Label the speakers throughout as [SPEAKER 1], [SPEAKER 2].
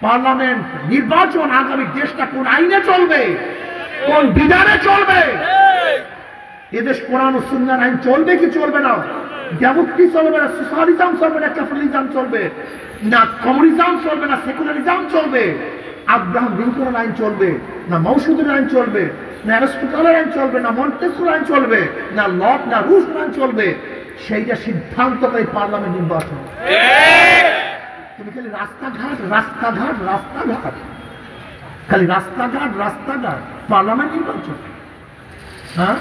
[SPEAKER 1] Parliament নির্বাচন আগামী দেশটা কোন আইনে চলবে, কোন বিধানে চলবে, এদেশ কোরআন ও সুন্নাহর আইন চলবে কি চলবে না, ডেমোক্রেসি চলবে না, সোশ্যালিজম চলবে না, ক্যাপিটালিজম চলবে না, কমিউনিজম চলবে না, সেকুলারিজম চলবে, আব্রাহাম লিঙ্কনের আইন চলবে না, মৌসুদের আইন চলবে না, অ্যারিস্টটলের আইন চলবে না, মন্টেস্কুর আইন চলবে না, লক না রুশ আইন চলবে, সেইটা সিদ্ধান্তকারী পার্লামেন্ট নির্বাচন। তুমি খালি রাস্তাঘাট রাস্তাঘাট রাস্তাঘাট, খালি রাস্তাঘাট রাস্তাঘাট, পার্লামেন্ট নির্বাচন। হ্যাঁ,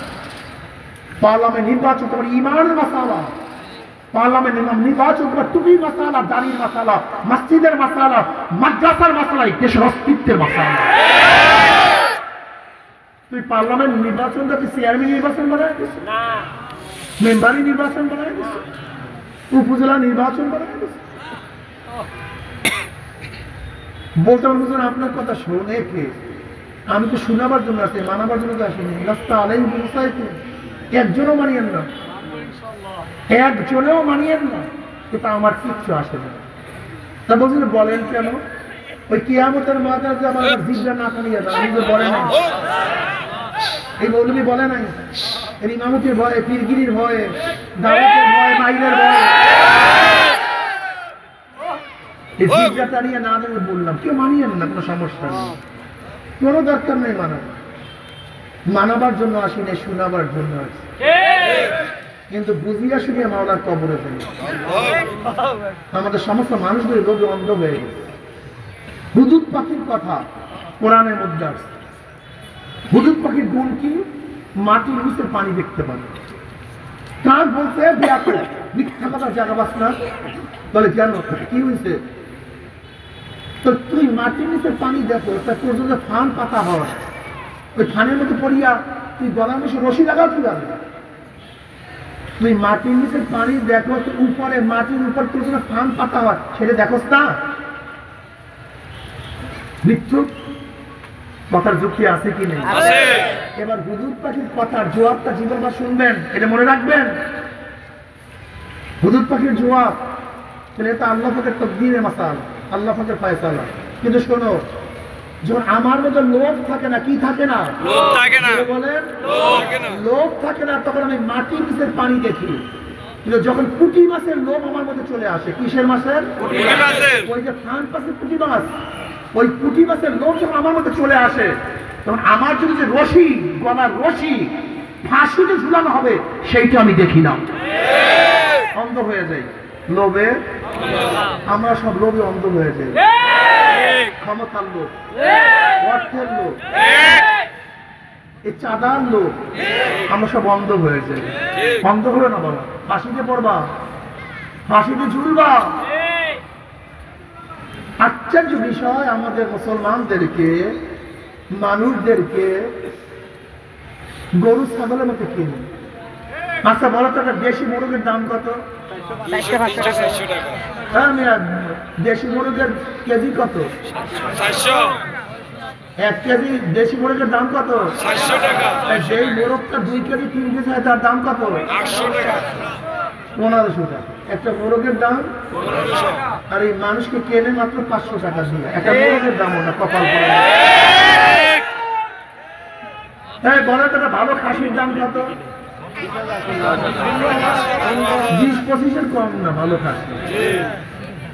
[SPEAKER 1] পার্লামেন্ট নির্বাচন তোমার ইমানের মাসালা, পার্লামেন্ট নির্বাচন তোমার টুপির মাসালা, দাড়ির মাসালা, মসজিদের মাসালা, মাদ্রাসার মাসালা, দেশের অস্তিত্বের মাসালা। তুই পার্লামেন্ট নির্বাচন তুই চেয়ারম্যান নির্বাচন বানায় দিস, মেম্বারি নির্বাচন বানায় দিস, উপজেলা নির্বাচন বানায় দিস। বলতে বলছেন আপনার কথা শোনে কে? আমি তো শোনাবার জন্য আসি, মানাবার জন্য তো আসিনি। রাস্তা আলাই বুঝাইতে একজনও মানিয়েন না, একজনেও মানিয়েন না, সেটা আমার কিচ্ছু আসে না। তা বলছেন বলেন কেন? ওই কিয়ামতের মাথা যে আমার জিজ্ঞা না কানিয়ে দাও, আমি তো বলে নাই, এই মৌলবী বলে নাই, এর ইমামতির ভয়ে, পীরগিরির ভয়ে, দাওয়াতের ভয়ে, মাইলের ভয়ে এই জিজ্ঞাটা নিয়ে না দেবে বললাম। কেউ মানিয়েন না, কোনো সমস্যা নেই, কোনো দরকার নেই মানার। মানাবার জন্য আসি না, শোনাবার জন্য আসি। কিন্তু বুঝিয়া শুনিয়া মাওলার কবরে ফেলি। আমাদের সমস্ত মানুষদের রোগে অন্ধ হয়ে গেছে। হুদুদ পাখির কথা কোরআনের মধ্যে আছে। হুদুদ পাখির গুণ কি? মাটির নিচে পানি দেখতে পারে। কাক বলছে ব্যাকুল, মিথ্যা কথা জাগাবাস না। বলে কেন, কি হয়েছে? তো তুই মাটির নিচে পানি দেখো, তা তোর যদি ফান পাতা হয়, ওই ফানের মধ্যে পড়িয়া তুই গলার নিচে রশি লাগাও কি যাবে? তুই মাটির নিচে পানি দেখো, উপরে মাটির উপর তোর যদি ফান পাতা হয়, সেটা দেখোস না? মৃত্যু কথার যুক্তি আছে কি নেই? এবার হুদুদ পাখির কথার জবাবটা জীবনবার শুনবেন, এটা মনে রাখবেন। হুদুদ পাখির জবাব এটা আল্লাহ পাকের তকদীরে মাসাল, আল্লাহ পাকের ফয়সালা। কিন্তু শোনো, যখন আমার মধ্যে লোভ থাকে না, কি থাকে না, বলেন লোভ থাকে না, তখন আমি মাটির নিচের পানি দেখি। কিন্তু যখন পুঁটি মাছের লোভ আমার মধ্যে চলে আসে, কিসের মাছের? ওই যে ফান পাশে পুঁটি মাছ, ওই পুঁটি মাছের লোভ যখন আমার মধ্যে চলে আসে, তখন আমার যদি যে রশি, গলার রশি ফাঁসিতে ঝুলানো হবে, সেইটা আমি দেখি না, অন্ধ হয়ে যাই লোভে। আমরা সব লোভে অন্ধ হয়ে যাই। ক্ষমতার লোভ, অর্থের লোভ, এই চাঁদার লোভ, আমরা সব অন্ধ হয়ে যাই। অন্ধ হয়ে না বাবা, ফাঁসিতে পড়বা, ফাঁসিতে ঝুলবা। আশ্চর্য বিষয়, আমাদের মুসলমানদেরকে, মানুষদেরকে গরু ছাগলের মতো কিনে। আচ্ছা বলো তো, দেশি মুরগের দাম কত? দেশি মুরগের কেজি কত? 1 কেজি দেশি মুরগের দাম কত? 700 টাকা। সেই মোরগটা 2 কেজি 3 কেজি হয়, তার দাম কত? 800 টাকা, 1500 টাকা। একটা মোরগের দাম 1500, আর এই মানুষকে কেনে মাত্র 500 টাকা দিয়ে। একটা মোরগের দামও না, কপাল পড়ে। হ্যাঁ বলো তো, ভালো খাসির দাম কত? 20-25-এর কম না, ভালো খাসি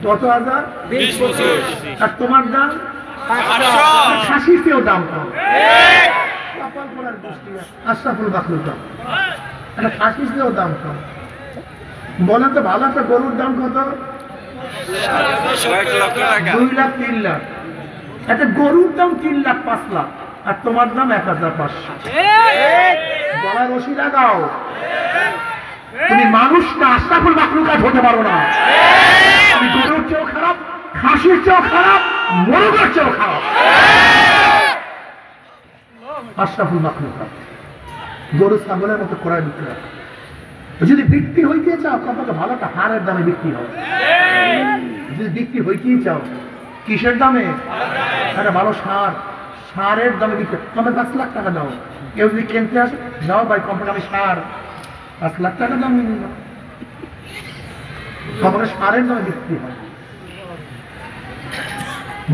[SPEAKER 1] কত হাজার? 20-25। আর তোমার দাম? খাসির চেয়েও দাম কম। কপাল পড়ার গোষ্ঠী, আশরাফুল মাখলুক, একটা খাসির চেয়েও দাম কম। বলেন তো, ভালো একটা গরুর দাম কত? 2 লাখ 3 লাখ। একটা গরুর দাম 3 লাখ 5 লাখ, আর তোমার দাম 1500। গলায় রশি লাগাও, তুমি মানুষ না, আশরাফুল মাখলুকাত হতে পারো না। তুমি গরুর চেয়েও খারাপ, খাসির চেয়েও খারাপ, মোরগের চেয়েও খারাপ। আশরাফুল মাখলুকাত গরু ছাগলের মতো ক্রয় বিক্রয়। যদি বিক্রি হইতে চাও, কতটা ভালো একটা হারের দামে বিক্রি হবে। যদি বিক্রি হইতেই চাও, কিসের দামে? একটা ভালো সার, সারের দামে বিক্রি। তোমার 5 লাখ টাকা দাও, কেউ যদি কিনতে আসে, যাও ভাই কোম্পানি, আমি সার 5 লাখ টাকা দাম নিয়ে নিলাম। তোমার সারের দামে বিক্রি হয়।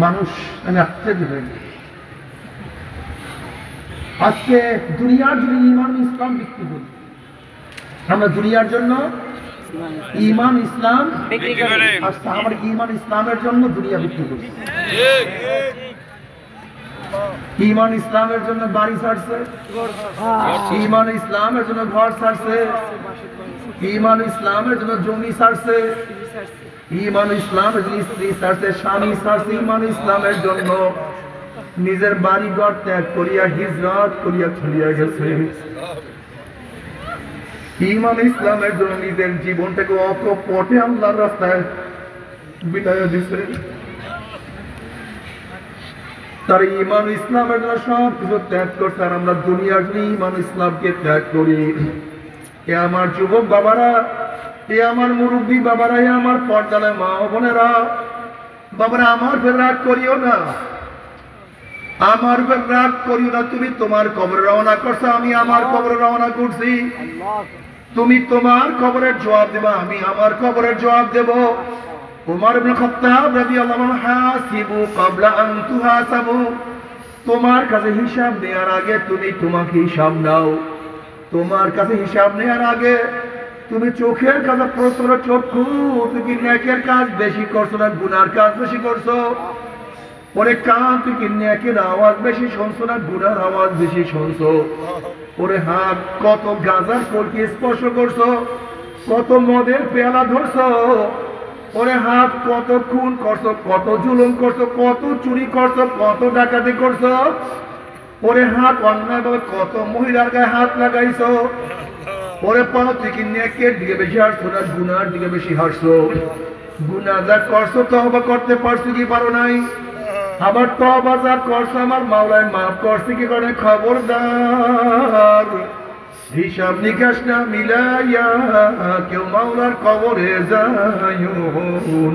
[SPEAKER 1] মানুষ আমি আশ্চর্য হয়ে গেছি। আজকে দুনিয়ার জন্য ইমান ইসলাম বিক্রি করি, আমরা দুনিয়ার জন্য ইমান ইসলাম আর আমার ইমান ইসলামের জন্য দুনিয়া বিক্রি করি। ইমান ইসলামের জন্য বাড়ি ছাড়ছে, ইমান ইসলামের জন্য ঘর ছাড়ছে, ইমান ইসলামের জন্য জমি ছাড়ছে, ইমান ইসলামের জন্য স্ত্রী ছাড়ছে, স্বামী ছাড়ছে, ইমান ইসলামের জন্য নিজের বাড়ি ঘর ত্যাগ করিয়া হিজরত করিয়া চলিয়া গেছে। ইমান ইসলামের জন্য নিজের জীবনটাকে অকপটে আল্লাহর রাস্তায় বিদায় দিছে। তার ইমান ইসলামের জন্য সব কিছু ত্যাগ করছে, আর আমরা দুনিয়ার জন্য ইমান ইসলামকে ত্যাগ করি। এ আমার যুবক বাবারা, এ আমার মুরব্বী বাবারা, এ আমার পর্দায় মা বোনেরা, বাবারা আমার ফের রাগ করিও না, আমার ফের রাগ করিও না। তুমি তোমার কবরে রওনা করছো, আমি আমার কবরে রওনা করছি। তুমি তোমার কবরের জবাব দেবা, আমি আমার কবরের জবাব দেব। উমর ইবনে খাত্তাব রাদিয়াল্লাহু আনহু হাসিবু ক্বাবলা আন তুহাসাবু, তোমার কাছে হিসাব নেওয়ার আগে তুমি তোমাকে হিসাব নাও। তোমার কাছে হিসাব নেওয়ার আগে তুমি চোখের কাছে প্রশ্ন করো, চক্ষু তুমি নেকের কাজ বেশি করছো না গুনার কাজ বেশি করছো? ওরে কান তুই কি নেকের আওয়াজ বেশি শুনছো না গুনার আওয়াজ বেশি শুনছো? ওরে হাত কত গাঁজার কলকি স্পর্শ করছো, কত মদের পেয়ালা ধরছো? ওরে হাত কত খুন করছো, কত জুলুম করছো, কত চুরি করছো, কত ডাকাতি করছো? ওরে হাত অন্যায়ভাবে কত মহিলার গায়ে হাত লাগাইছো? ওরে পাও তুই কি নেকের দিকে বেশি হাসছো না গুনার দিকে বেশি হাসছো? গুনাহ যা করছো তওবা করতে পারছো কি পারো নাই? আবার তওবা যা করছো আমার মাওলায় মাফ করছে কি করে? খবরদার হিসাব নিকাশ না মিলাইয়া কেউ মাওলার কবরে যাইও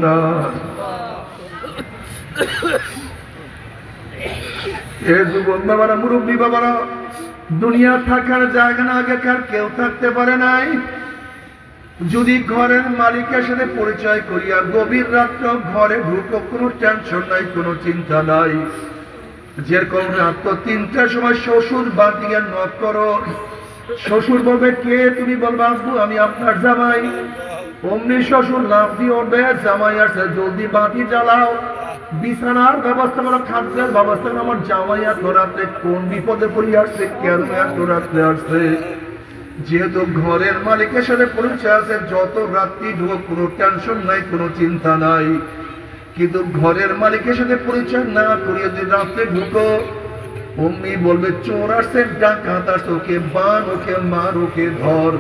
[SPEAKER 1] না। এ যুবক বাবারা, মুরব্বী বাবারা, দুনিয়া থাকার জায়গা না আগেকার কেউ থাকতে পারে নাই। যদি ঘরের মালিকের সাথে পরিচয় করিয়া গভীর রাত্র ঘরে ঢুকো, কোনো টেনশন নাই, কোনো চিন্তা নাই। যেরকম রাত 3টার সময় শ্বশুর বাড়িতে নক করো, শ্বশুর বলবে কে? তুমি বলবে আব্বু আমি আপনার জামাই। অমনি শ্বশুর লাফ দিয়ে উঠবে, জামাই আসছে, জলদি বাতি জ্বালাও, বিছানার ব্যবস্থা করো, খাদ্যের ব্যবস্থা করো। আমার জামাই এত রাত্রে কোন বিপদে পড়ে আসছে, কেন এত রাত্রে আসছে? যেহেতু ঘরের মালিকের সাথে পরিচয় আছে, যত রাত্রি ঢুকো কোনো টেনশন নাই, কোনো চিন্তা নাই। কিন্তু ঘরের মালিকের সাথে পরিচয় না করিয়ে যদি রাত্রে ঢুকো, অমনি বলবে চোর আসছে, ডাকাত আসছে, ওকে বান, ওকে মার, ওকে ধর।